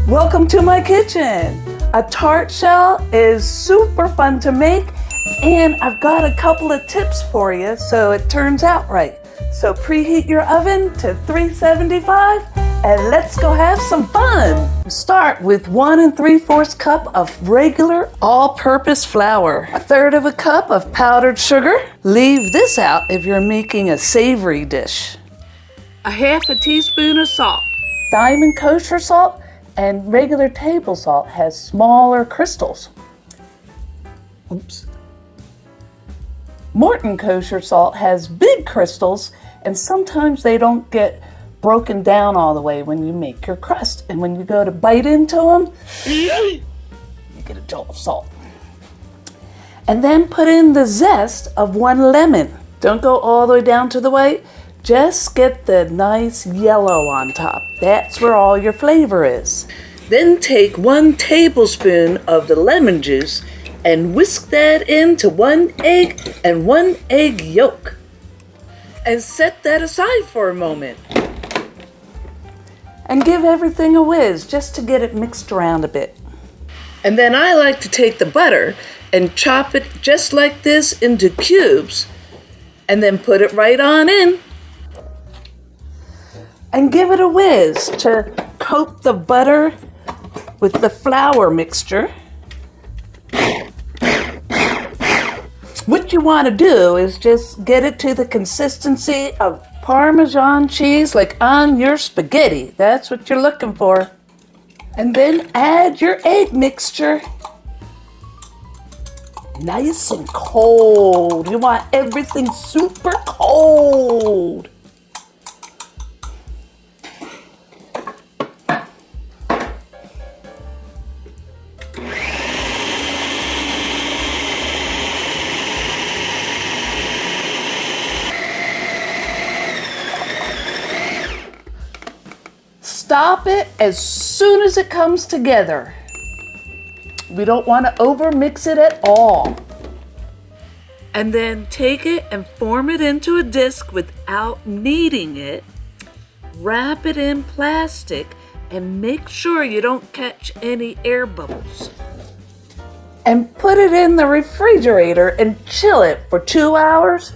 Welcome to my kitchen. A tart shell is super fun to make, and I've got a couple of tips for you so it turns out right. So preheat your oven to 375 and let's go have some fun. Start with 1 3/4 cup of regular all-purpose flour, 1/3 of a cup of powdered sugar. Leave this out if you're making a savory dish. A 1/2 teaspoon of salt. Diamond kosher salt and regular table salt has smaller crystals. Oops. Morton kosher salt has big crystals, and sometimes they don't get broken down all the way when you make your crust. And when you go to bite into them, you get a jolt of salt. And then put in the zest of 1 lemon. Don't go all the way down to the white. Just get the nice yellow on top. That's where all your flavor is. Then take 1 tablespoon of the lemon juice and whisk that into 1 egg and 1 egg yolk. And set that aside for a moment. And give everything a whiz just to get it mixed around a bit. And then I like to take the butter and chop it just like this into cubes and then put it right on in. And give it a whiz to coat the butter with the flour mixture. What you want to do is just get it to the consistency of Parmesan cheese, like on your spaghetti. That's what you're looking for. And then add your egg mixture. Nice and cold. You want everything super cold. Stop it as soon as it comes together. We don't want to overmix it at all. And then take it and form it into a disc without kneading it. Wrap it in plastic and make sure you don't catch any air bubbles. And put it in the refrigerator and chill it for 2 hours.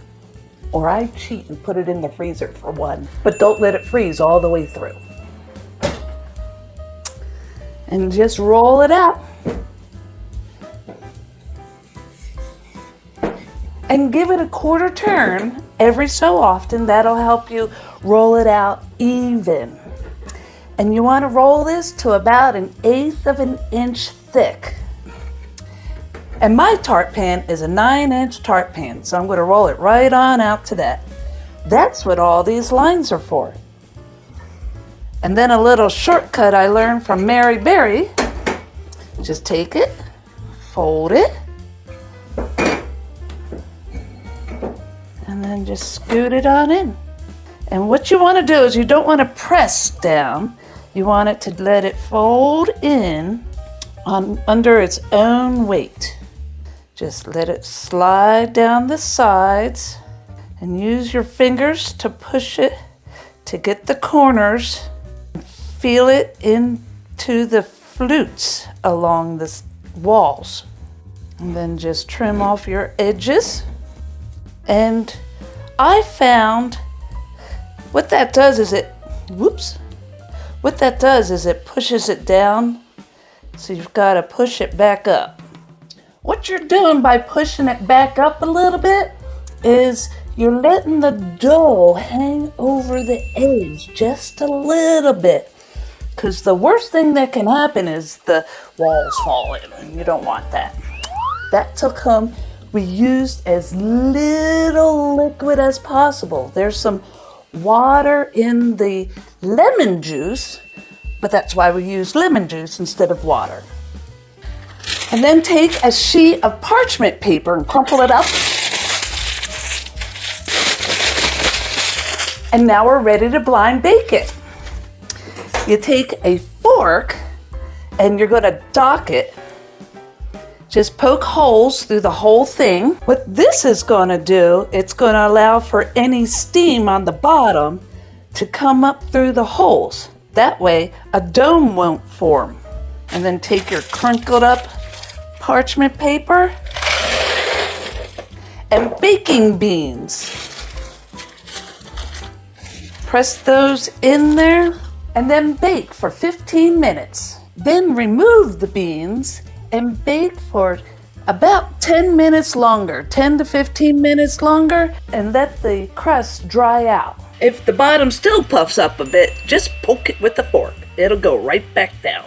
Or I cheat and put it in the freezer for 1. But don't let it freeze all the way through. And just roll it out. And give it a quarter turn every so often. That'll help you roll it out even. And you want to roll this to about 1/8 of an inch thick. And my tart pan is a 9-inch tart pan, so I'm going to roll it right on out to that. That's what all these lines are for. And then a little shortcut I learned from Mary Berry. Just take it, fold it, and then just scoot it on in. And what you want to do is you don't want to press down. You want it to let it fold in under its own weight. Just let it slide down the sides and use your fingers to push it to get the corners. Feel it into the flutes along the walls. And then just trim off your edges. And I found what that does is it pushes it down. So you've got to push it back up. What you're doing by pushing it back up a little bit is you're letting the dough hang over the edge just a little bit. Because the worst thing that can happen is the walls fall in, and you don't want that. That's how come we used as little liquid as possible. There's some water in the lemon juice, but that's why we use lemon juice instead of water. And then take a sheet of parchment paper and crumple it up. And now we're ready to blind bake it. You take a fork and you're going to dock it. Just poke holes through the whole thing. What this is going to do, it's going to allow for any steam on the bottom to come up through the holes. That way, a dome won't form. And then take your crinkled up parchment paper and baking beans. Press those in there and then bake for 15 minutes. Then remove the beans and bake for about 10 minutes longer, 10 to 15 minutes longer, and let the crust dry out. If the bottom still puffs up a bit, just poke it with a fork. It'll go right back down.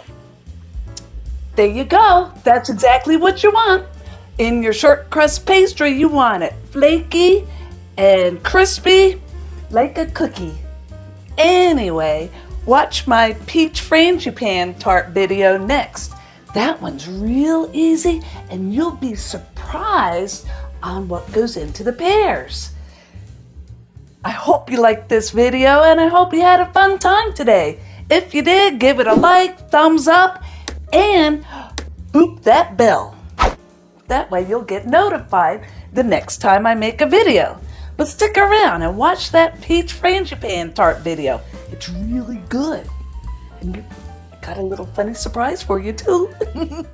There you go. That's exactly what you want. In your short crust pastry, you want it flaky and crispy like a cookie. Anyway, watch my peach frangipane tart video next. That one's real easy and you'll be surprised on what goes into the pears. I hope you liked this video and I hope you had a fun time today. If you did, give it a like, thumbs up, and boop that bell. That way you'll get notified the next time I make a video. But stick around and watch that peach frangipane tart video. It's really good. And I got a little funny surprise for you too.